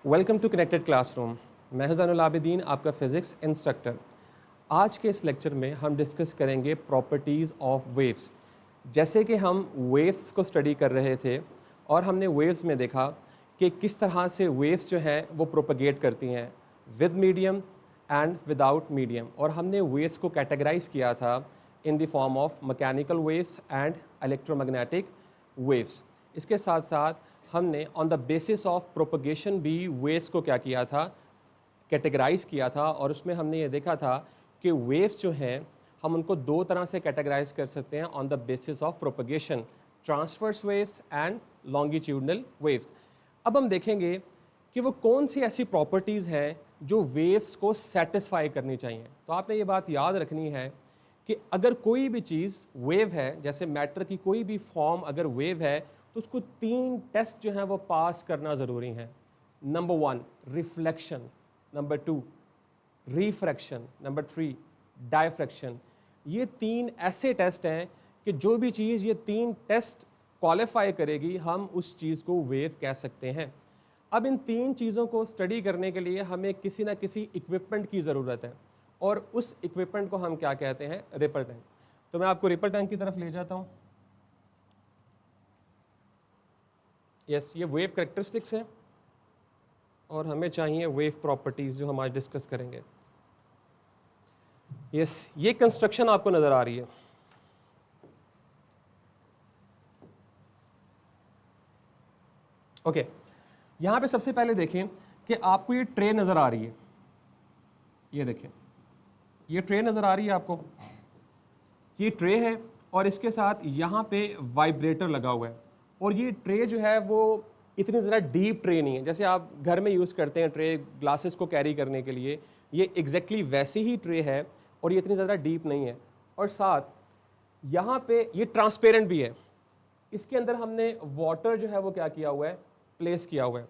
Welcome to connected classroom. मैं हूं ज़ैनुल आबिदीन, आपका फ़िज़िक्स इंस्ट्रक्टर। आज के इस लेक्चर में हम डिस्कस करेंगे प्रॉपर्टीज़ ऑफ वेव्स। जैसे कि हम वेव्स को स्टडी कर रहे थे और हमने वेव्स में देखा कि किस तरह से वेव्स जो हैं वो प्रोपगेट करती हैं with medium and without medium, और हमने वेव्स को कैटेगराइज किया था in the form of mechanical waves and electromagnetic waves. इसके साथ साथ हमने on the basis of propagation भी वेव्स को क्या किया था, कैटेगराइज किया था। और उसमें हमने ये देखा था कि वेव्स जो हैं हम उनको दो तरह से कैटेगराइज कर सकते हैं on the basis of propagation, transverse waves and longitudinal waves. अब हम देखेंगे कि वो कौन सी ऐसी प्रॉपर्टीज़ हैं जो वेव्स को सेटिस्फाई करनी चाहिए। तो आपने ये बात याद रखनी है कि अगर कोई भी चीज़ वेव है, जैसे मैटर की कोई भी फॉर्म अगर वेव है, तो उसको तीन टेस्ट जो हैं वो पास करना ज़रूरी है। Number 1 reflection, number 2 refraction, number 3 diffraction. ये तीन ऐसे टेस्ट हैं कि जो भी चीज़ ये तीन टेस्ट क्वालिफाई करेगी हम उस चीज़ को वेव कह सकते हैं। अब इन तीन चीज़ों को स्टडी करने के लिए हमें किसी ना किसी इक्विपमेंट की ज़रूरत है, और उस इक्विपमेंट को हम क्या कहते हैं, रिपल टैंक। तो मैं आपको रिपल टैंक की तरफ ले जाता हूँ। यस, ये वेव करेक्टरिस्टिक्स हैं और हमें चाहिए वेव प्रॉपर्टीज़ जो हम आज डिस्कस करेंगे। यस, ये कंस्ट्रक्शन आपको नज़र आ रही है। ओके, यहाँ पे सबसे पहले देखें कि आपको ये ट्रे नज़र आ रही है। ये देखें, ये ट्रे नज़र आ रही है आपको। ये ट्रे है और इसके साथ यहाँ पे वाइब्रेटर लगा हुआ है। और ये ट्रे जो है वो इतनी ज़रा डीप ट्रे नहीं है जैसे आप घर में यूज़ करते हैं ट्रे ग्लासेस को कैरी करने के लिए। ये एग्जैक्टली वैसी ही ट्रे है और ये इतनी ज़्यादा डीप नहीं है। और साथ यहाँ पे ये ट्रांसपेरेंट भी है। इसके अंदर हमने वाटर जो है वो क्या किया हुआ है, प्लेस किया हुआ है।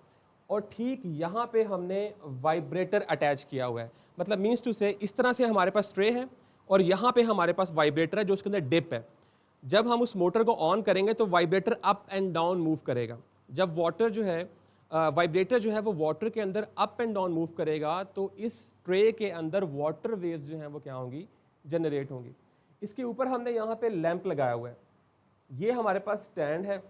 और ठीक यहाँ पे हमने वाइब्रेटर अटैच किया हुआ है। मतलब मीन्स टू से इस तरह से हमारे पास ट्रे है और यहाँ पे हमारे पास वाइब्रेटर है जो उसके अंदर डिप है। जब हम उस मोटर को ऑन करेंगे तो vibrator up and down move करेगा। जब वाटर जो है वाइब्रेटर जो है वो वाटर के अंदर अप एंड डाउन मूव करेगा तो इस ट्रे के अंदर वाटर वेव्स जो हैं वो क्या होंगी, जनरेट होंगी। इसके ऊपर हमने यहाँ पे लैंप लगाया हुआ है। ये हमारे पास स्टैंड है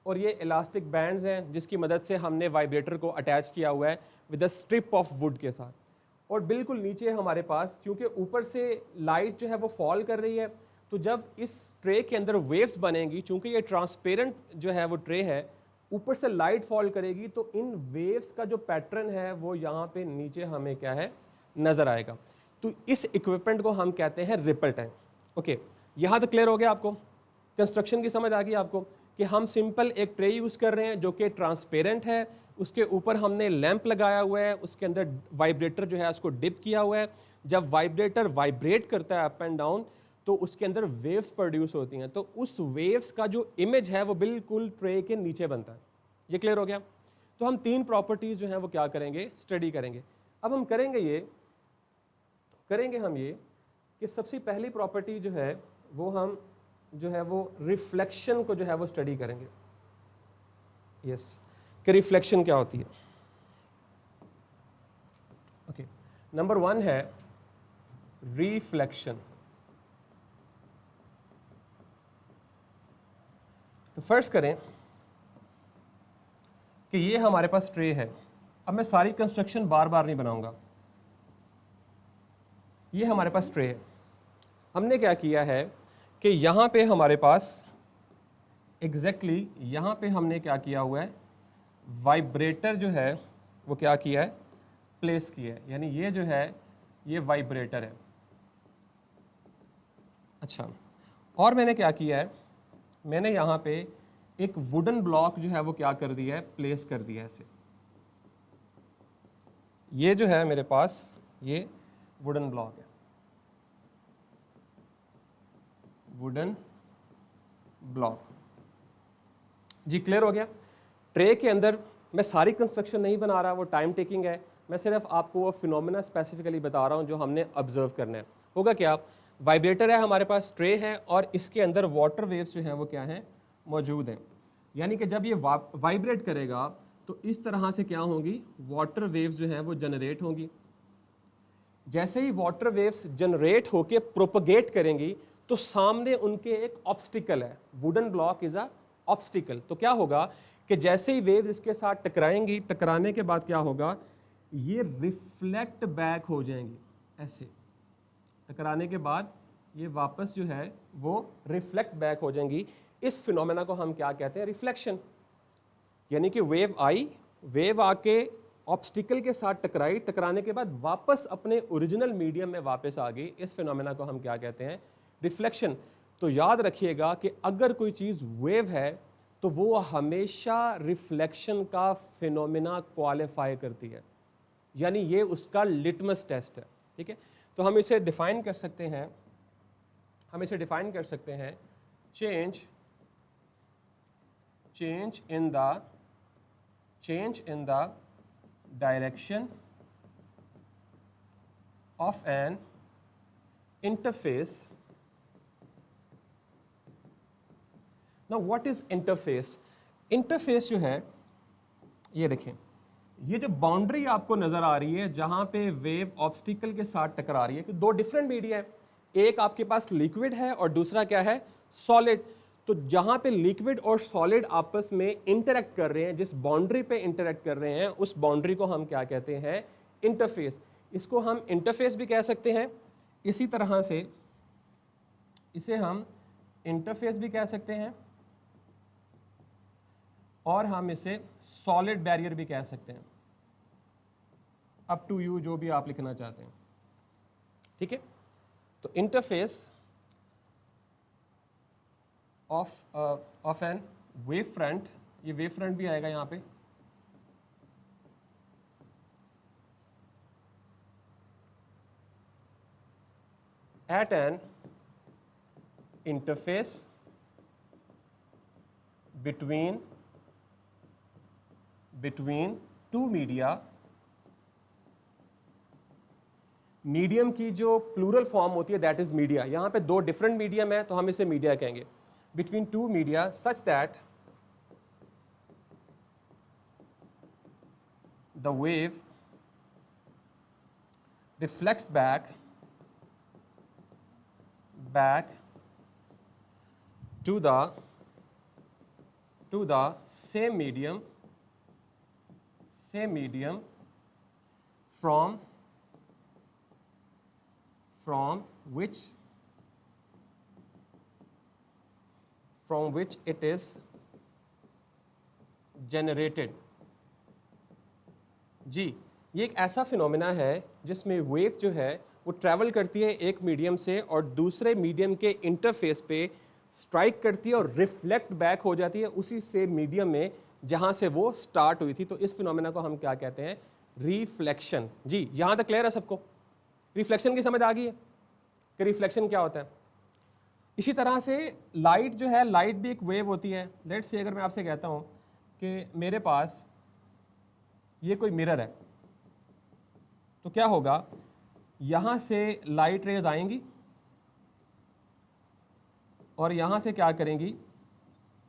और ये इलास्टिक बैंड्स हैं जिसकी मदद से हमने वाइब्रेटर को अटैच किया हुआ है with a strip of would के साथ। और बिल्कुल नीचे हमारे पास, क्योंकि ऊपर से लाइट जो है वो फॉल कर रही है, तो जब इस ट्रे के अंदर वेव्स बनेंगी, चूंकि ये ट्रांसपेरेंट जो है वो ट्रे है, ऊपर से लाइट फॉल करेगी तो इन वेव्स का जो पैटर्न है वो यहाँ पे नीचे हमें क्या है, नजर आएगा। तो इस इक्विपमेंट को हम कहते हैं रिपल टैंक। ओके, यहाँ तो क्लियर हो गया आपको, कंस्ट्रक्शन की समझ आ गई आपको कि हम सिंपल एक ट्रे यूज़ कर रहे हैं जो कि ट्रांसपेरेंट है। उसके ऊपर हमने लैंप लगाया हुआ है, उसके अंदर वाइब्रेटर जो है उसको डिप किया हुआ है। जब वाइब्रेटर वाइब्रेट करता है अप एंड डाउन तो उसके अंदर वेव्स प्रोड्यूस होती हैं। तो उस वेव्स का जो इमेज है वो बिल्कुल ट्रे के नीचे बनता है। ये क्लियर हो गया। तो हम तीन प्रॉपर्टीज़ जो हैं वो क्या करेंगे, स्टडी करेंगे। अब हम करेंगे हम ये कि सबसे पहली प्रॉपर्टी जो है वो हम जो है वो रिफ्लेक्शन को जो है वो स्टडी करेंगे। यस, कि रिफ्लेक्शन क्या होती है। ओके, नंबर 1 है रिफ्लेक्शन। तो फर्स्ट करें कि ये हमारे पास ट्रे है। अब मैं सारी कंस्ट्रक्शन बार बार नहीं बनाऊंगा। ये हमारे पास ट्रे है। हमने क्या किया है कि यहाँ पे हमारे पास एग्जैक्टली यहाँ पे हमने क्या किया हुआ है, वाइब्रेटर जो है वो क्या किया है, प्लेस किया है। यानी ये जो है ये वाइब्रेटर है। अच्छा, और मैंने क्या किया है, मैंने यहाँ पे एक वुडन ब्लॉक जो है वो क्या कर दिया है, प्लेस कर दिया है ऐसे। ये जो है मेरे पास ये वुडन ब्लॉक है, वुडन ब्लॉक। जी क्लियर हो गया। ट्रे के अंदर मैं सारी कंस्ट्रक्शन नहीं बना रहा, वो टाइम टेकिंग है। मैं सिर्फ आपको वो फिनोमेना स्पेसिफिकली बता रहा हूँ जो हमने ऑब्जर्व करना है। होगा क्या, वाइब्रेटर है हमारे पास, ट्रे है और इसके अंदर वाटर वेव्स जो हैं वो क्या हैं, मौजूद हैं। यानी कि जब ये वाइब्रेट करेगा तो इस तरह से क्या होंगी, वाटर वेव्स जो है वो जनरेट होंगी। जैसे ही वाटर वेव्स जनरेट होके प्रोपगेट करेंगी तो सामने उनके एक ऑब्स्टिकल है, wooden block is a obstacle. तो क्या होगा कि जैसे ही वेव्स इसके साथ टकराएंगी, टकराने के बाद क्या होगा, ये रिफ्लेक्ट बैक हो जाएंगी। ऐसे टकराने के बाद ये वापस जो है वो रिफ्लेक्ट बैक हो जाएंगी। इस फिनोमेना को हम क्या कहते हैं, रिफ्लेक्शन। यानी कि वेव आई, वेव आके ऑब्स्टिकल के साथ टकराई, टकराने के बाद वापस अपने ओरिजिनल मीडियम में वापस आ गई। इस फिनोमेना को हम क्या कहते हैं, रिफ्लेक्शन। तो याद रखिएगा कि अगर कोई चीज़ वेव है तो वो हमेशा रिफ्लेक्शन का फिनोमेना क्वालिफाई करती है, यानी ये उसका लिटमस टेस्ट है। ठीक है, तो हम इसे डिफाइन कर सकते हैं, change in the direction of an interface. Now what is interface? Interface जो है, ये देखें, ये जो बाउंड्री आपको नजर आ रही है जहां पे वेव ऑब्स्टिकल के साथ टकरा रही है, कि दो डिफरेंट मीडिया है, एक आपके पास लिक्विड है और दूसरा क्या है, सॉलिड। तो जहां पे लिक्विड और सॉलिड आपस में इंटरेक्ट कर रहे हैं, जिस बाउंड्री पे इंटरेक्ट कर रहे हैं, उस बाउंड्री को हम क्या कहते हैं, इंटरफेस। इसको हम इंटरफेस भी कह सकते हैं, इसी तरह से इसे हम इंटरफेस भी कह सकते हैं, और हम इसे सॉलिड बैरियर भी कह सकते हैं। अप टू यू, जो भी आप लिखना चाहते हैं। ठीक है, तो interface of an wave front, ये वेव फ्रंट भी आएगा यहां पे, at an interface between two media. Medium की जो प्लूरल फॉर्म होती है दैट इज मीडिया। यहां पे दो डिफरेंट मीडियम है तो हम इसे मीडिया कहेंगे। Between two media such that the wave reflects back to the same medium from which it is generated। जी, ये एक ऐसा फिनोमेना है जिसमें वेव जो है वो ट्रैवल करती है एक मीडियम से और दूसरे मीडियम के इंटरफेस पे स्ट्राइक करती है और रिफ्लेक्ट बैक हो जाती है उसी से मीडियम में जहां से वो स्टार्ट हुई थी। तो इस फिनोमेना को हम क्या कहते हैं, रिफ्लेक्शन। जी, यहां तक क्लियर है सबको? रिफ्लेक्शन की समझ आ गई है कि रिफ्लेक्शन क्या होता है? इसी तरह से लाइट जो है, लाइट भी एक वेव होती है। लेट्स से अगर मैं आपसे कहता हूं कि मेरे पास ये कोई मिरर है, तो क्या होगा, यहां से लाइट रेज आएंगी और यहां से क्या करेंगी,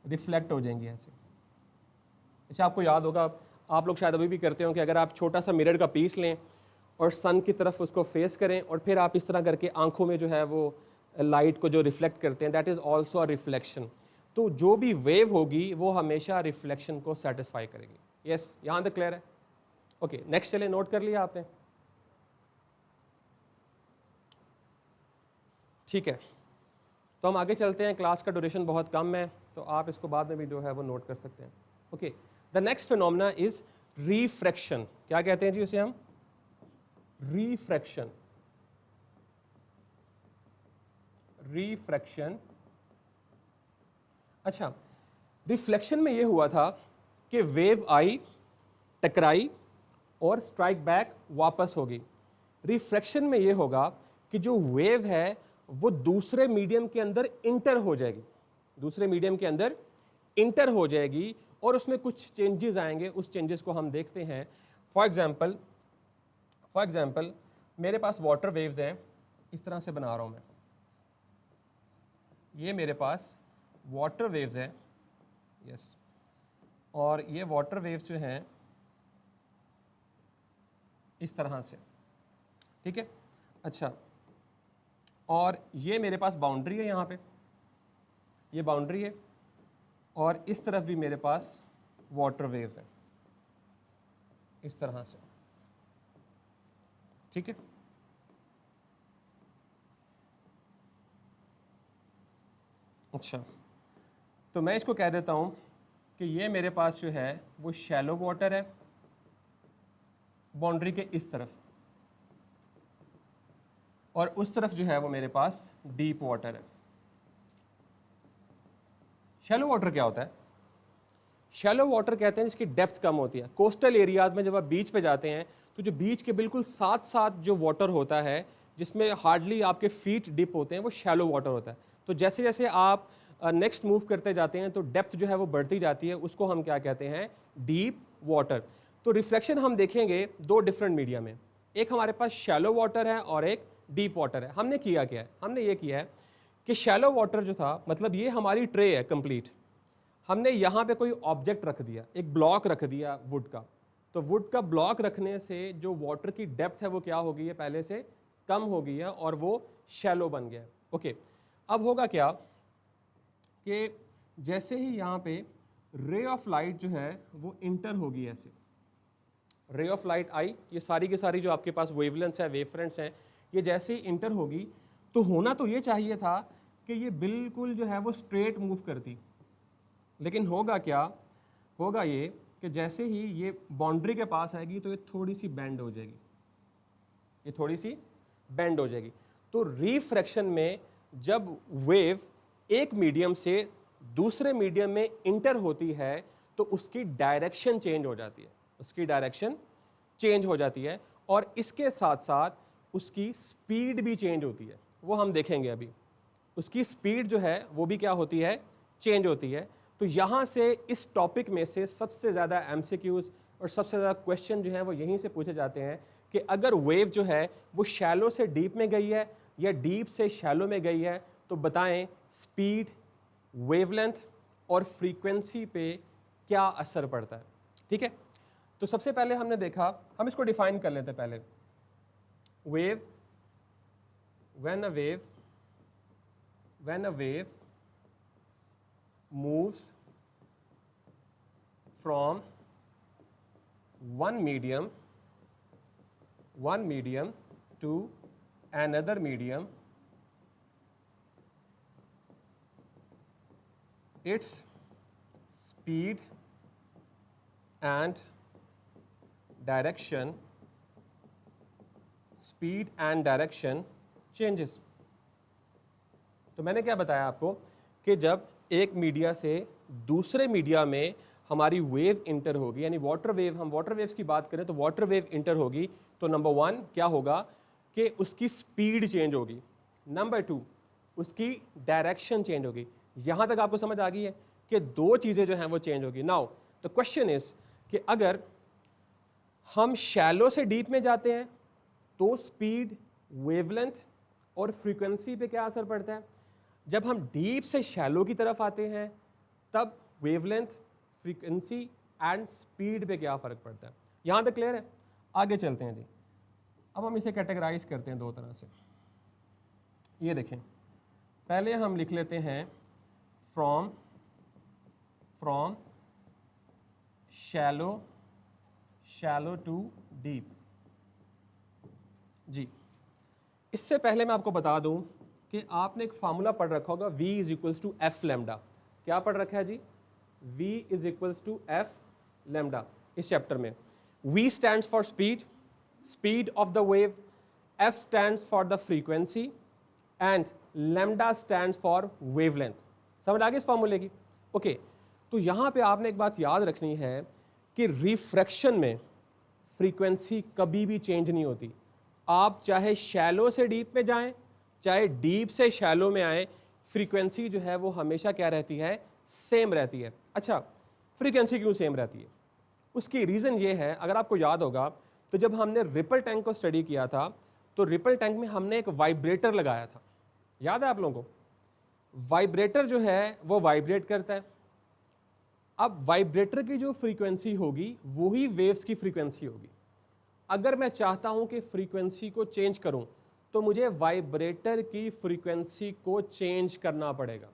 रिफ्लेक्ट हो जाएंगी ऐसे। जैसे आपको याद होगा, आप लोग शायद अभी भी करते हो कि अगर आप छोटा सा मिरर का पीस लें और सन की तरफ उसको फेस करें और फिर आप इस तरह करके आंखों में जो है वो लाइट को जो रिफ्लेक्ट करते हैं, that is also a reflection. तो जो भी वेव होगी वो हमेशा रिफ्लेक्शन को सेटिस्फाई करेगी। यस, यहां तक क्लियर है? ओके, नेक्स्ट चले, नोट कर लिया आपने? ठीक है, तो हम आगे चलते हैं। क्लास का ड्यूरेशन बहुत कम है तो आप इसको बाद में भी जो है वो नोट कर सकते हैं। Okay, the next phenomena is refraction. क्या कहते हैं जी उसे हम? रिफ्रैक्शन। रिफ्रैक्शन। अच्छा, रिफ्लेक्शन में ये हुआ था कि वेव आई, टकराई और स्ट्राइक बैक वापस होगी। रिफ्रैक्शन में ये होगा कि जो वेव है वो दूसरे मीडियम के अंदर इंटर हो जाएगी, दूसरे मीडियम के अंदर इंटर हो जाएगी और उसमें कुछ चेंजेस आएंगे। उस चेंजेस को हम देखते हैं। फॉर एग्जाम्पल मेरे पास वाटर वेव्स हैं, इस तरह से बना रहा हूं मैं, ये मेरे पास वाटर वेव्स हैं। यस, और ये वाटर वेव्स जो हैं इस तरह से, ठीक है। अच्छा, और ये मेरे पास बाउंड्री है, यहाँ पे ये बाउंड्री है, और इस तरफ भी मेरे पास वाटर वेव्स हैं इस तरह से, ठीक है। अच्छा, तो मैं इसको कह देता हूँ कि ये मेरे पास जो है वो शैलो वाटर है बाउंड्री के इस तरफ, और उस तरफ जो है वो मेरे पास डीप वाटर है। शैलो वाटर क्या होता है? शैलो वाटर कहते हैं जिसकी डेप्थ कम होती है। कोस्टल एरियाज में जब आप बीच पे जाते हैं तो जो बीच के बिल्कुल साथ साथ जो वाटर होता है जिसमें हार्डली आपके फीट डिप होते हैं वो शैलो वाटर होता है। तो जैसे जैसे आप नेक्स्ट मूव करते जाते हैं तो डेप्थ जो है वो बढ़ती जाती है, उसको हम क्या कहते हैं? Deep water. तो रिफ्लेक्शन हम देखेंगे दो डिफरेंट मीडिया में, एक हमारे पास शैलो वाटर है और एक डीप वाटर है। हमने किया क्या है? हमने ये किया है कि शैलो वाटर जो था, मतलब ये हमारी ट्रे है कंप्लीट, हमने यहाँ पे कोई ऑब्जेक्ट रख दिया, एक ब्लॉक रख दिया वुड का। तो वुड का ब्लॉक रखने से जो वाटर की डेप्थ है वो क्या हो गई है? पहले से कम हो गई है और वो शैलो बन गया है। ओके, अब होगा क्या कि जैसे ही यहाँ पे रे ऑफ लाइट जो है वो इंटर होगी, ऐसे रे ऑफ लाइट आई, ये सारी की सारी जो आपके पास वेवलेंथ्स है, वेवफ्रंट्स हैं, ये जैसे ही इंटर होगी तो होना तो ये चाहिए था कि ये बिल्कुल जो है वो स्ट्रेट मूव करती, लेकिन होगा क्या? होगा ये कि जैसे ही ये बाउंड्री के पास आएगी तो ये थोड़ी सी बेंड हो जाएगी, ये थोड़ी सी बेंड हो जाएगी। तो रिफ्रैक्शन में जब वेव एक मीडियम से दूसरे मीडियम में इंटर होती है तो उसकी डायरेक्शन चेंज हो जाती है, उसकी डायरेक्शन चेंज हो जाती है, और इसके साथ साथ उसकी स्पीड भी चेंज होती है। वो हम देखेंगे अभी, उसकी स्पीड जो है वो भी क्या होती है? चेंज होती है। तो यहाँ से इस टॉपिक में से सबसे ज़्यादा एमसीक्यूज और सबसे ज़्यादा क्वेश्चन जो है वो यहीं से पूछे जाते हैं कि अगर वेव जो है वो शैलो से डीप में गई है या डीप से शैलो में गई है तो बताएं स्पीड, वेवलेंथ और फ्रीक्वेंसी पे क्या असर पड़ता है, ठीक है। तो सबसे पहले हमने देखा, हम इसको डिफाइन कर लेते हैं पहले। Wave, when a wave moves from one medium to another medium, its speed and direction changes। तो मैंने क्या बताया आपको कि जब एक मीडिया से दूसरे मीडिया में हमारी वेव इंटर होगी, यानी वाटर वेव, हम वाटर वेव्स की बात करें तो वाटर वेव इंटर होगी, तो नंबर 1 क्या होगा कि उसकी स्पीड चेंज होगी, नंबर 2 उसकी डायरेक्शन चेंज होगी। यहां तक आपको समझ आ गई है कि दो चीजें जो हैं वो चेंज होगी। नाउ द क्वेश्चन इज कि अगर हम शैलो से डीप में जाते हैं तो स्पीड, वेवलेंथ और फ्रीक्वेंसी पे क्या असर पड़ता है? जब हम डीप से शैलो की तरफ आते हैं तब वेवलेंथ, फ्रीक्वेंसी एंड स्पीड पे क्या फ़र्क पड़ता है? यहाँ तक क्लियर है? आगे चलते हैं जी। अब हम इसे कैटेगराइज करते हैं दो तरह से। ये देखें, पहले हम लिख लेते हैं फ्रॉम शैलो टू डीप। जी, इससे पहले मैं आपको बता दूं कि आपने एक फार्मूला पढ़ रखा होगा, V is equals to F lambda. क्या पढ़ रखा है जी? V is equals to F lambda इस चैप्टर में। V stands for speed of the wave, F stands for the frequency and lambda stands for wavelength. समझ आ गई इस फार्मूले की? ओके, तो यहाँ पे आपने एक बात याद रखनी है कि रिफ्रैक्शन में फ्रीक्वेंसी कभी भी चेंज नहीं होती। आप चाहे शैलो से डीप में जाएं, चाहे डीप से शैलो में आए, फ्रीक्वेंसी जो है वो हमेशा क्या रहती है? सेम रहती है। अच्छा, फ्रीक्वेंसी क्यों सेम रहती है? उसकी रीज़न ये है, अगर आपको याद होगा तो जब हमने रिपल टैंक को स्टडी किया था तो रिपल टैंक में हमने एक वाइब्रेटर लगाया था, याद है आप लोगों को? वाइब्रेटर जो है वो वाइब्रेट करता है। अब वाइब्रेटर की जो फ्रीक्वेंसी होगी वही वेव्स की फ्रीक्वेंसी होगी। अगर मैं चाहता हूं कि फ्रीक्वेंसी को चेंज करूं तो मुझे वाइब्रेटर की फ्रीक्वेंसी को चेंज करना पड़ेगा।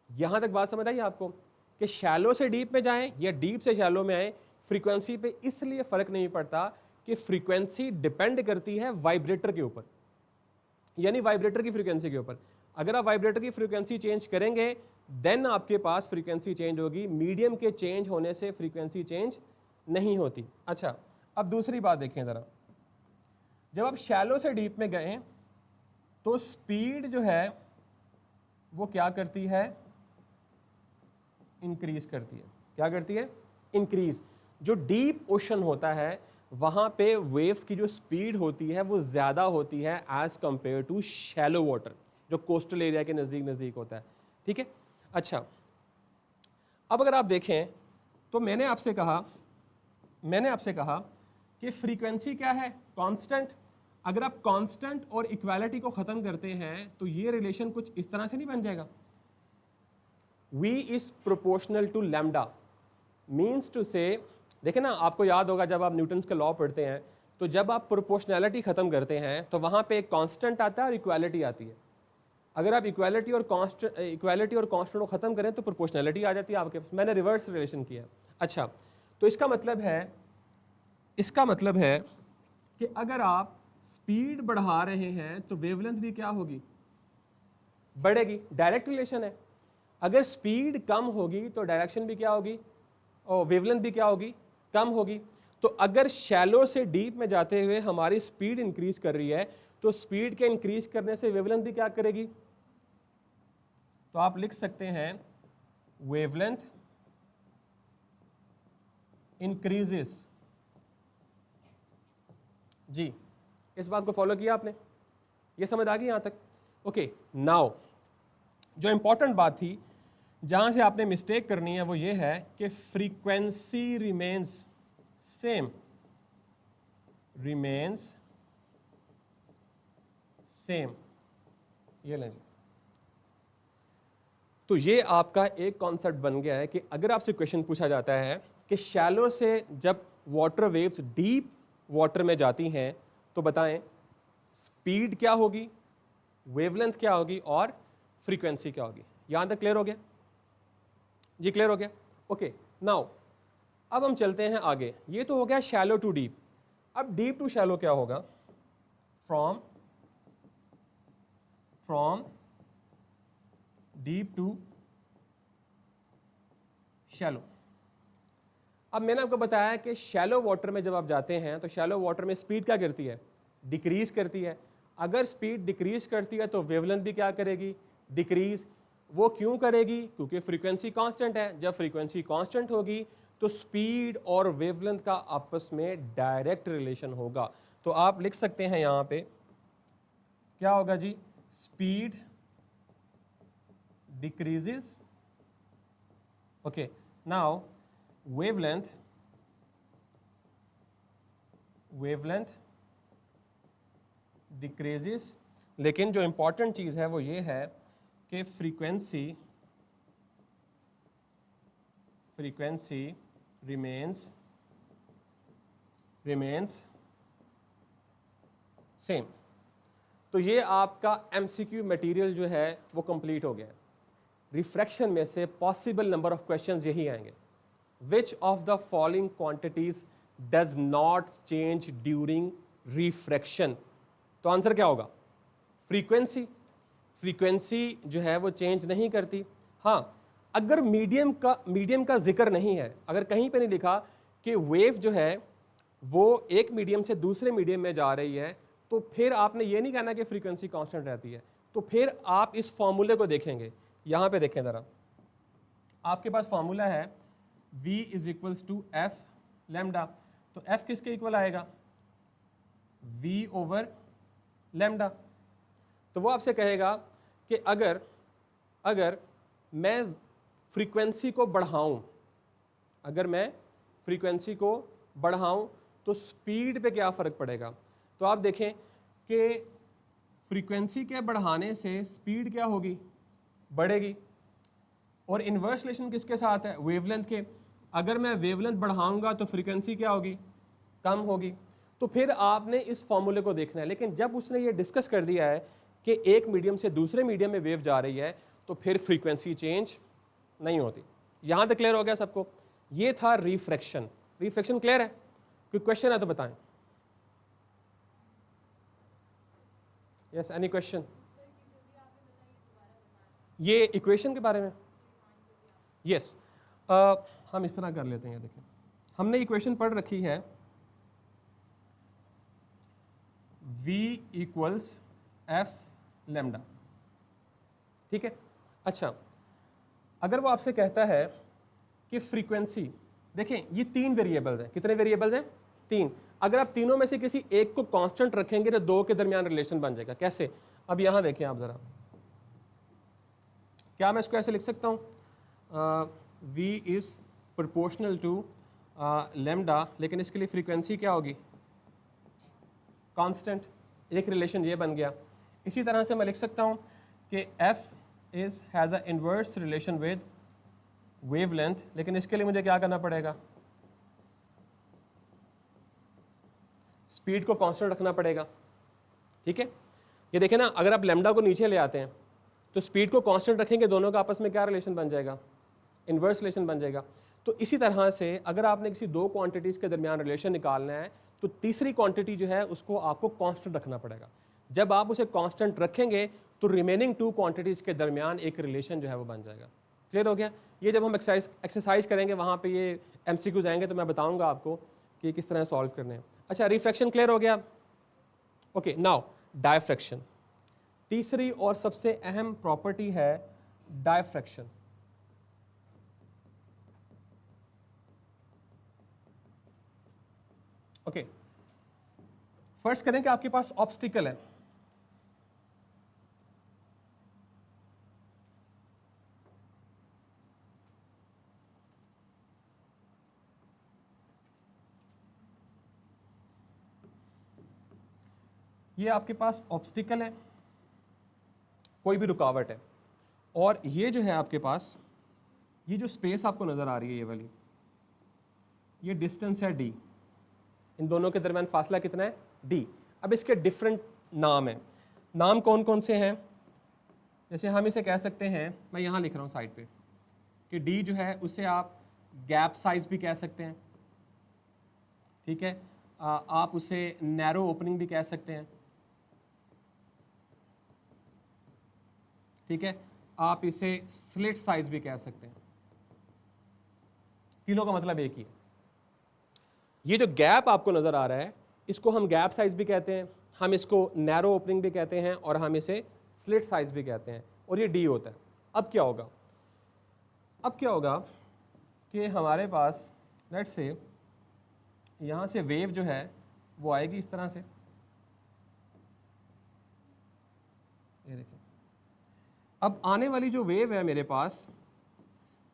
यहां तक बात समझ आई आपको कि शैलो से डीप में जाएं या डीप से शैलो में आए, फ्रीक्वेंसी पे इसलिए फर्क नहीं पड़ता कि फ्रीक्वेंसी डिपेंड करती है वाइब्रेटर के ऊपर, यानी वाइब्रेटर की फ्रीक्वेंसी के ऊपर। अगर आप वाइब्रेटर की फ्रीक्वेंसी चेंज करेंगे देन आपके पास फ्रीक्वेंसी चेंज होगी, मीडियम के चेंज होने से फ्रीक्वेंसी चेंज नहीं होती। अच्छा, अब दूसरी बात देखें ज़रा, जब आप शैलो से डीप में गए तो स्पीड जो है वो क्या करती है, इंक्रीज करती है। क्या करती है? इंक्रीज। जो डीप ओशन होता है वहां पे वेव्स की जो स्पीड होती है वो ज्यादा होती है as compare to shallow water, जो कोस्टल एरिया के नजदीक नजदीक होता है। ठीक है। अच्छा, अब अगर आप देखें तो मैंने आपसे कहा कि फ्रीक्वेंसी क्या है? कांस्टेंट। अगर आप कांस्टेंट और इक्वालिटी को खत्म करते हैं तो ये रिलेशन कुछ इस तरह से नहीं बन जाएगा। V is proportional to lambda means to say, देखें ना, आपको याद होगा जब आप न्यूटन्स का लॉ पढ़ते हैं तो जब आप प्रोपोर्शनैलिटी खत्म करते हैं तो वहां पे एक कांस्टेंट आता है और इक्वालिटी आती है। अगर आप इक्वालिटी और कांस्टेंट को खत्म करें तो प्रोपोर्शनैलिटी आ जाती है आपके पास। मैंने रिवर्स रिलेशन किया। अच्छा, तो इसका मतलब है कि अगर आप स्पीड बढ़ा रहे हैं तो वेवलेंथ भी क्या होगी? बढ़ेगी। डायरेक्ट रिलेशन है। अगर स्पीड कम होगी तो डायरेक्शन भी क्या होगी, और वेवलेंथ भी क्या होगी? कम होगी। तो अगर शैलो से डीप में जाते हुए हमारी स्पीड इंक्रीज कर रही है तो स्पीड के इंक्रीज करने से वेवलेंथ भी क्या करेगी? तो आप लिख सकते हैं वेवलेंथ इंक्रीजेस। जी, इस बात को फॉलो किया आपने? ये समझ आ गई यहां तक? ओके, नाउ जो इंपॉर्टेंट बात थी जहां से आपने मिस्टेक करनी है वो ये है कि फ्रीक्वेंसी रिमेन्स सेम, ये लें जी। तो ये आपका एक कॉन्सेप्ट बन गया है कि अगर आपसे क्वेश्चन पूछा जाता है कि शैलो से जब वाटर वेव्स डीप वाटर में जाती हैं तो बताएं स्पीड क्या होगी, वेवलेंथ क्या होगी और फ्रीक्वेंसी क्या होगी। यहां तक क्लियर हो गया? जी क्लियर हो गया? ओके, नाउ अब हम चलते हैं आगे। ये तो हो गया शैलो टू डीप। अब डीप टू शैलो क्या होगा? From deep to shallow. अब मैंने आपको बताया कि शैलो वाटर में जब आप जाते हैं तो शैलो वाटर में स्पीड क्या करती है? डिक्रीज करती है। अगर स्पीड डिक्रीज करती है तो वेवलेंथ भी क्या करेगी? डिक्रीज। वो क्यों करेगी? क्योंकि फ्रीक्वेंसी कांस्टेंट है। जब फ्रीक्वेंसी कांस्टेंट होगी तो स्पीड और वेवलेंथ का आपस में डायरेक्ट रिलेशन होगा। तो आप लिख सकते हैं यहां पे क्या होगा जी? Speed decreases, okay, now wavelength decreases. लेकिन जो इंपॉर्टेंट चीज है वो ये है कि फ्रीक्वेंसी रिमेन्स सेम। तो ये आपका एमसीक्यू मटेरियल जो है वो कंप्लीट हो गया। रिफ्रैक्शन में से पॉसिबल नंबर ऑफ क्वेश्चंस यही आएंगे। Which of the following quantities does not change during refraction? तो आंसर क्या होगा? फ्रीक्वेंसी जो है वो चेंज नहीं करती। हाँ, अगर मीडियम का जिक्र नहीं है, अगर कहीं पे नहीं लिखा कि वेव जो है वो एक मीडियम से दूसरे मीडियम में जा रही है, तो फिर आपने ये नहीं कहना कि फ्रीक्वेंसी कांस्टेंट रहती है। तो फिर आप इस फॉर्मूले को देखेंगे। यहां पे देखें जरा, आपके पास फॉर्मूला है V is equals to F lambda. तो F किसके इक्वल आएगा? V over lambda. तो वो आपसे कहेगा कि अगर मैं फ्रीक्वेंसी को बढ़ाऊं तो स्पीड पे क्या फर्क पड़ेगा? तो आप देखें कि फ्रीक्वेंसी के बढ़ाने से स्पीड क्या होगी? बढ़ेगी। और इन्वर्स रिलेशन किसके साथ है? वेवलेंथ के। अगर मैं वेवलेंथ बढ़ाऊंगा तो फ्रीक्वेंसी क्या होगी? कम होगी। तो फिर आपने इस फॉर्मूले को देखना है। लेकिन जब उसने ये डिस्कस कर दिया है कि एक मीडियम से दूसरे मीडियम में वेव जा रही है, तो फिर फ्रीक्वेंसी चेंज नहीं होती। यहां तक क्लियर हो गया सबको? ये था रिफ्रैक्शन। रिफ्रैक्शन क्लियर है? कोई क्वेश्चन है तो बताएं। Yes, any question? ये इक्वेशन के बारे में? यस, हम इस तरह कर लेते हैं। देखिए, हमने इक्वेशन पढ़ रखी है V इक्वल्स एफ लेमडा, ठीक है। अच्छा, अगर वो आपसे कहता है कि फ्रीक्वेंसी, देखें ये 3 वेरिएबल्स हैं। कितने वेरिएबल्स हैं? 3। अगर आप तीनों में से किसी एक को कांस्टेंट रखेंगे तो 2 के दरमियान रिलेशन बन जाएगा। कैसे? अब यहां देखें आप जरा, क्या मैं इसको ऐसे लिख सकता हूं, V is proportional to lambda, लेकिन इसके लिए फ्रीक्वेंसी क्या होगी? कांस्टेंट। एक रिलेशन ये बन गया। इसी तरह से मैं लिख सकता हूं कि F is has a inverse relation with wavelength, लेकिन इसके लिए मुझे क्या करना पड़ेगा? स्पीड को कांस्टेंट रखना पड़ेगा, ठीक है। ये देखें ना, अगर आप लेमडा को नीचे ले आते हैं तो स्पीड को कांस्टेंट रखेंगे, दोनों का आपस में क्या रिलेशन बन जाएगा? इनवर्स रिलेशन बन जाएगा। तो इसी तरह से अगर आपने किसी 2 क्वांटिटीज़ के दरमियान रिलेशन निकालना है तो तीसरी क्वांटिटी जो है उसको आपको कांस्टेंट रखना पड़ेगा। जब आप उसे कांस्टेंट रखेंगे तो रिमेनिंग 2 क्वांटिटीज़ के दरमियान एक रिलेशन जो है वो बन जाएगा। क्लियर हो गया? ये जब हम एक्सरसाइज करेंगे वहाँ पे ये MCQs आएंगे तो मैं बताऊँगा आपको कि किस तरह सॉल्व करने हैं। अच्छा, रिफ्रैक्शन क्लियर हो गया? Okay, now diffraction. तीसरी और सबसे अहम प्रॉपर्टी है डायफ्रैक्शन। ओके, फर्स्ट करें कि आपके पास ऑब्स्टिकल है। ये आपके पास ऑब्स्टिकल है, कोई भी रुकावट है, और ये जो है आपके पास, ये जो स्पेस आपको नजर आ रही है ये वाली, ये डिस्टेंस है d। इन दोनों के दरमियान फासला कितना है? d। अब इसके डिफरेंट नाम हैं। नाम कौन कौन से हैं? जैसे हम इसे कह सकते हैं, मैं यहाँ लिख रहा हूँ साइड पे, कि d जो है उसे आप गैप साइज भी कह सकते हैं, ठीक है। आप उसे नैरो ओपनिंग भी कह सकते हैं, ठीक है। आप इसे स्लिट साइज भी कह सकते हैं। तीनों का मतलब एक ही है। ये जो गैप आपको नजर आ रहा है इसको हम गैप साइज भी कहते हैं, हम इसको नैरो ओपनिंग भी कहते हैं, और हम इसे स्लिट साइज भी कहते हैं, और ये d होता है। अब क्या होगा? अब क्या होगा कि हमारे पास लेट्स से यहाँ से वेव जो है वो आएगी इस तरह से, ये देखिए। अब आने वाली जो वेव है मेरे पास,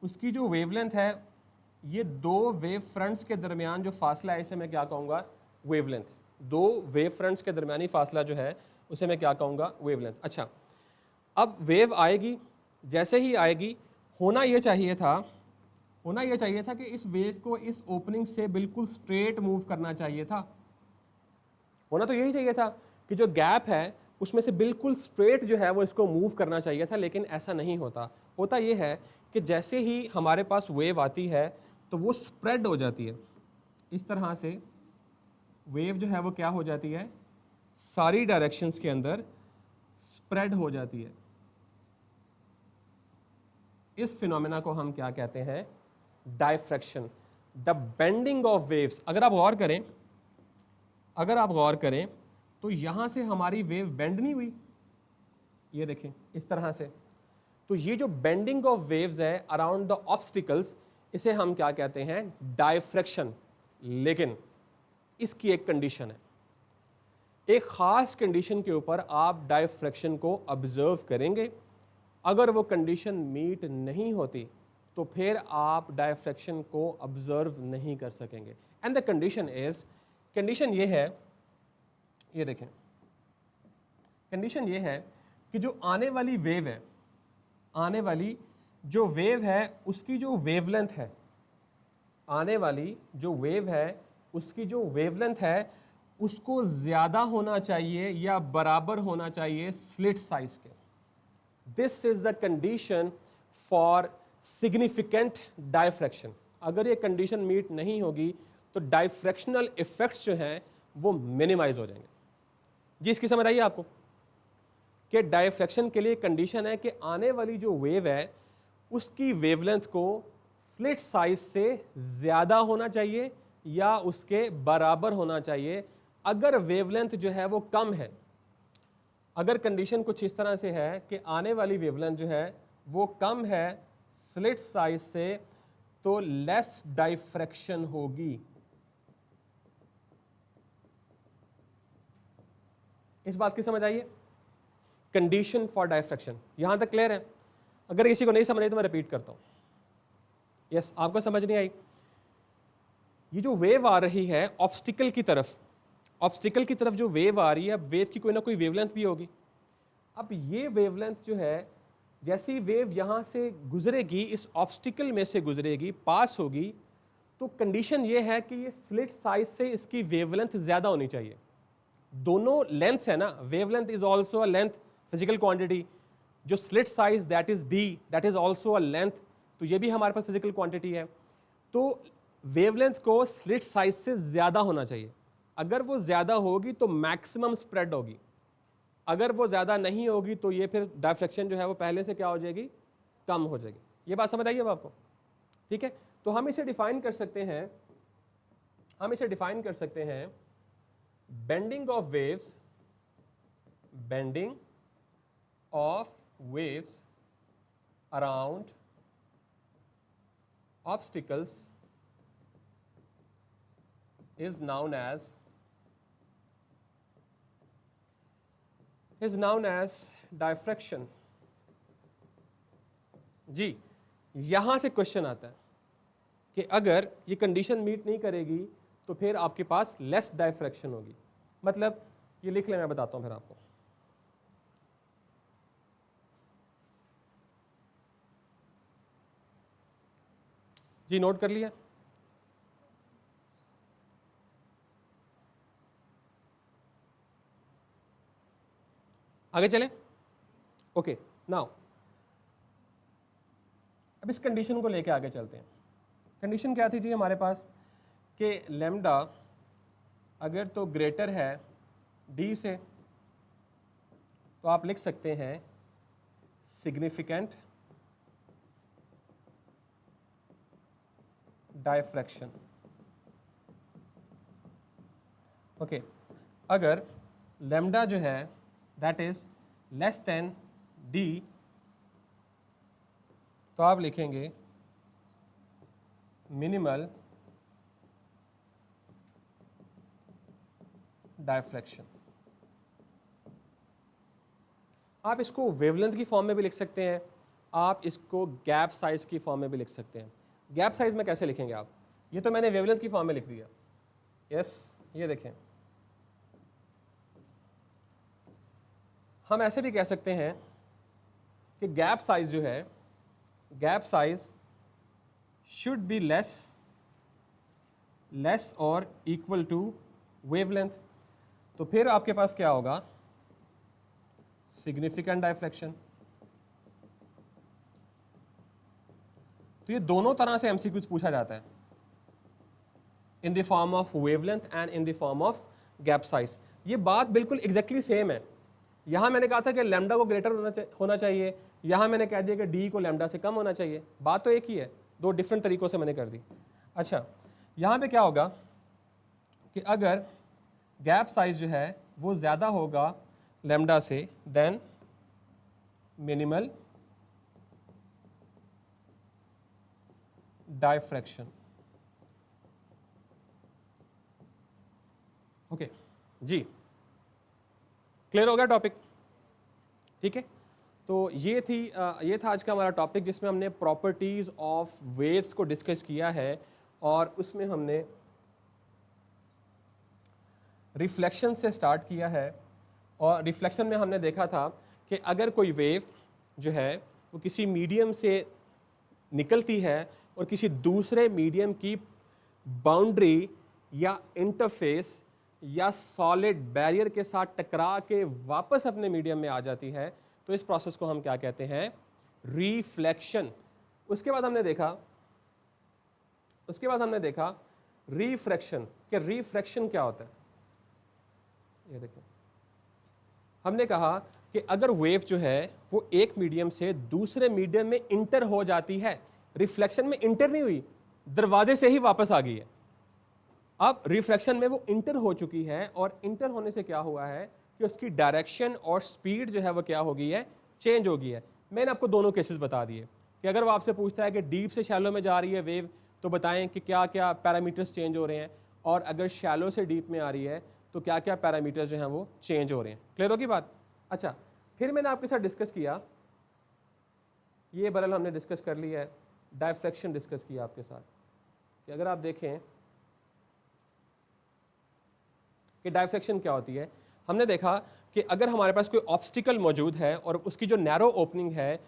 उसकी जो वेवलेंथ है, ये 2 वेव फ्रंट्स के दरमियान जो फासला है इसे मैं क्या कहूँगा? वेवलेंथ। 2 वेव फ्रंट्स के दरमियानी फासला जो है उसे मैं क्या कहूँगा? वेवलेंथ। अच्छा, अब वेव आएगी, जैसे ही आएगी होना ये चाहिए था कि इस वेव को इस ओपनिंग से बिल्कुल स्ट्रेट मूव करना चाहिए था। होना तो यही चाहिए था कि जो गैप है उसमें से बिल्कुल स्ट्रेट जो है वो इसको मूव करना चाहिए था, लेकिन ऐसा नहीं होता। होता ये है कि जैसे ही हमारे पास वेव आती है तो वो स्प्रेड हो जाती है। इस तरह से वेव जो है वो क्या हो जाती है? सारी डायरेक्शंस के अंदर स्प्रेड हो जाती है। इस फिनोमेना को हम क्या कहते हैं? Diffraction, the bending of waves. अगर आप गौर करें तो यहां से हमारी वेव बेंड नहीं हुई, ये देखें इस तरह से। तो ये जो बेंडिंग ऑफ वेव्स है अराउंड द ऑब्स्टिकल्स, इसे हम क्या कहते हैं? डायफ्रैक्शन। लेकिन इसकी एक कंडीशन है, एक खास कंडीशन के ऊपर आप डायफ्रैक्शन को ऑब्जर्व करेंगे। अगर वो कंडीशन मीट नहीं होती तो फिर आप डायफ्रैक्शन को ऑब्जर्व नहीं कर सकेंगे। एंड द कंडीशन ये है, ये देखें, कंडीशन ये है कि जो आने वाली वेव है, आने वाली जो वेव है उसकी जो वेवलेंथ है, आने वाली जो वेव है उसकी जो वेवलेंथ है उसको ज़्यादा होना चाहिए या बराबर होना चाहिए स्लिट साइज के। This is the condition for significant diffraction. अगर ये कंडीशन मीट नहीं होगी तो डायफ्रैक्शनल इफेक्ट्स जो हैं वो मिनिमाइज हो जाएंगे। जी, इसकी समझ आइए आपको कि डायफ्रैक्शन के लिए कंडीशन है कि आने वाली जो वेव है उसकी वेवलेंथ को स्लिट साइज से ज़्यादा होना चाहिए या उसके बराबर होना चाहिए। अगर वेवलेंथ जो है वो कम है, अगर कंडीशन कुछ इस तरह से है कि आने वाली वेवलेंथ जो है वो कम है स्लिट साइज से, तो लेस डायफ्रैक्शन होगी। इस बात की समझ आइए, कंडीशन फॉर डायफ्रैक्शन। यहां तक क्लियर है? अगर किसी को नहीं समझ आई तो मैं रिपीट करता हूं। यस, आपको समझ नहीं आई? ये जो वेव आ रही है ऑब्स्टिकल की तरफ, ऑब्स्टिकल की तरफ जो वेव आ रही है, वेव की कोई ना कोई वेवलेंथ भी होगी। अब ये वेवलेंथ जो है, जैसी वेव यहां से गुजरेगी, इस ऑब्स्टिकल में से गुजरेगी, पास होगी, तो कंडीशन ये है कि ये स्लिट साइज से इसकी वेवलेंथ ज्यादा होनी चाहिए। दोनों लेंथ है ना, wavelength is also a length, physical quantity. जो slit size that is D, that is also a length, तो ये भी हमारे पास फिजिकल क्वांटिटी है। तो वेवलेंथ को स्लिट साइज से ज्यादा होना चाहिए। अगर वो ज्यादा होगी तो मैक्सिमम स्प्रेड होगी, अगर वो ज्यादा नहीं होगी तो ये फिर डायफ्रैक्शन जो है वो पहले से क्या हो जाएगी, कम हो जाएगी। ये बात समझ आई अब आपको? ठीक है, तो हम इसे डिफाइन कर सकते हैं, हम इसे डिफाइन कर सकते हैं bending of waves, bending of waves around obstacles is known as diffraction। जी, यहां से क्वेश्चन आता है कि अगर ये कंडीशन मीट नहीं करेगी तो फिर आपके पास लेस डायफ्रैक्शन होगी। मतलब ये लिख ले, मैं बताता हूं फिर आपको। जी, नोट कर लिया? आगे चलें? ओके, नाउ अब इस कंडीशन को लेके आगे चलते हैं। कंडीशन क्या थी जी हमारे पास कि लैम्डा अगर तो ग्रेटर है डी से, तो आप लिख सकते हैं सिग्निफिकेंट डायफ्रैक्शन। ओके, अगर लैम्डा जो है that is less than D, तो आप लिखेंगे मिनिमल डायफ्रैक्शन। आप इसको वेवलेंथ की फॉर्म में भी लिख सकते हैं, आप इसको गैप साइज की फॉर्म में भी लिख सकते हैं। गैप साइज में कैसे लिखेंगे आप? ये तो मैंने वेवलेंथ की फॉर्म में लिख दिया। यस, ये देखें, हम ऐसे भी कह सकते हैं कि गैप साइज जो है, gap size should be less और इक्वल टू वेवलेंथ। तो फिर आपके पास क्या होगा, सिग्निफिकेंट डायफ्रैक्शन। तो ये दोनों तरह से एमसीक्यूज पूछा जाता है, in the form of wavelength and in the form of gap size. ये बात बिल्कुल एग्जैक्टली सेम है। यहां मैंने कहा था कि लैम्डा को ग्रेटर होना चाहिए, यहां मैंने कह दिया कि डी को लैम्डा से कम होना चाहिए। बात तो एक ही है, दो डिफरेंट तरीकों से मैंने कर दी। अच्छा, यहां पे क्या होगा कि अगर गैप साइज जो है वो ज्यादा होगा लैम्डा से, देन मिनिमल डायफ्रैक्शन। ओके जी, क्लियर हो गया टॉपिक? ठीक है, तो ये था आज का हमारा टॉपिक, जिसमें हमने प्रॉपर्टीज ऑफ वेव्स को डिस्कस किया है, और उसमें हमने रिफ्लेक्शन से स्टार्ट किया है। और रिफ्लेक्शन में हमने देखा था कि अगर कोई वेव जो है वो किसी मीडियम से निकलती है और किसी दूसरे मीडियम की बाउंड्री या इंटरफेस या सॉलिड बैरियर के साथ टकरा के वापस अपने मीडियम में आ जाती है, तो इस प्रोसेस को हम क्या कहते हैं? रिफ्लेक्शन। उसके बाद हमने देखा रिफ्रैक्शन। कि रिफ्रैक्शन क्या होता है? ये देखिए, हमने कहा कि अगर वेव जो है वो एक मीडियम से दूसरे मीडियम में इंटर हो जाती है, रिफ्लेक्शन में इंटर नहीं हुई, दरवाजे से ही वापस आ गई है। अब रिफ्रैक्शन में वो इंटर हो चुकी है, और इंटर होने से क्या हुआ है कि उसकी डायरेक्शन और स्पीड जो है वो क्या हो गई है? चेंज हो गई है। मैंने आपको दोनों केसेस बता दिए कि अगर वो आपसे पूछता है कि डीप से शैलो में जा रही है वेव, तो बताएं कि क्या क्या पैरामीटर्स चेंज हो रहे हैं, और अगर शैलो से डीप में आ रही है तो क्या क्या पैरामीटर्स जो हैं वो चेंज हो रहे हैं। क्लियर होगी बात? अच्छा, फिर मैंने आपके साथ डिस्कस किया, ये बरल हमने डिस्कस कर लिया है, डायफ्रैक्शन डिस्कस किया आपके साथ, कि अगर आप देखें कि डायफ्रैक्शन क्या होती है। हमने देखा कि अगर हमारे पास कोई ऑब्स्टिकल मौजूद है और उसकी जो नैरो ओपनिंग है,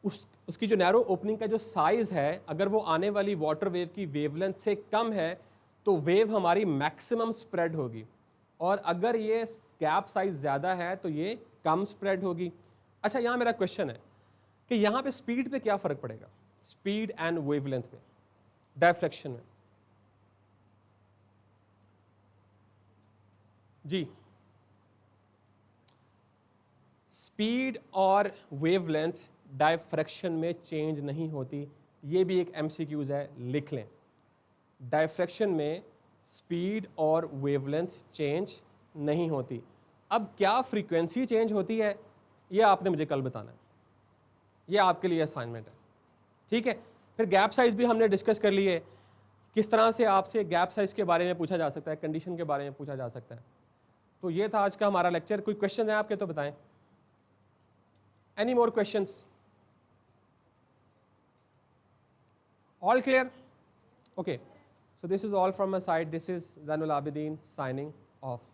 उसकी जो नैरो ओपनिंग का जो साइज है, अगर वो आने वाली वाटर वेव की वेवलेंथ से कम है, तो वेव हमारी मैक्सिमम स्प्रेड होगी, और अगर ये गैप साइज ज़्यादा है तो ये कम स्प्रेड होगी। अच्छा, यहाँ मेरा क्वेश्चन है कि यहाँ पे स्पीड पे क्या फ़र्क पड़ेगा? स्पीड एंड वेवलेंथ पे डायफ्रैक्शन में। जी, स्पीड और वेवलेंथ डायफ्रैक्शन में चेंज नहीं होती। ये भी एक एमसीक्यूज है, लिख लें। डायफ्रैक्शन में स्पीड और वेवलेंथ चेंज नहीं होती। अब क्या फ्रीक्वेंसी चेंज होती है, ये आपने मुझे कल बताना है, ये आपके लिए असाइनमेंट है, ठीक है। फिर गैप साइज भी हमने डिस्कस कर लिए, किस तरह से आपसे गैप साइज के बारे में पूछा जा सकता है, कंडीशन के बारे में पूछा जा सकता है। तो ये था आज का हमारा लेक्चर। कोई क्वेश्चन है आपके तो बताएं। Any more questions? All clear? Okay. So this is all from my side. This is Zainul Abidin signing off.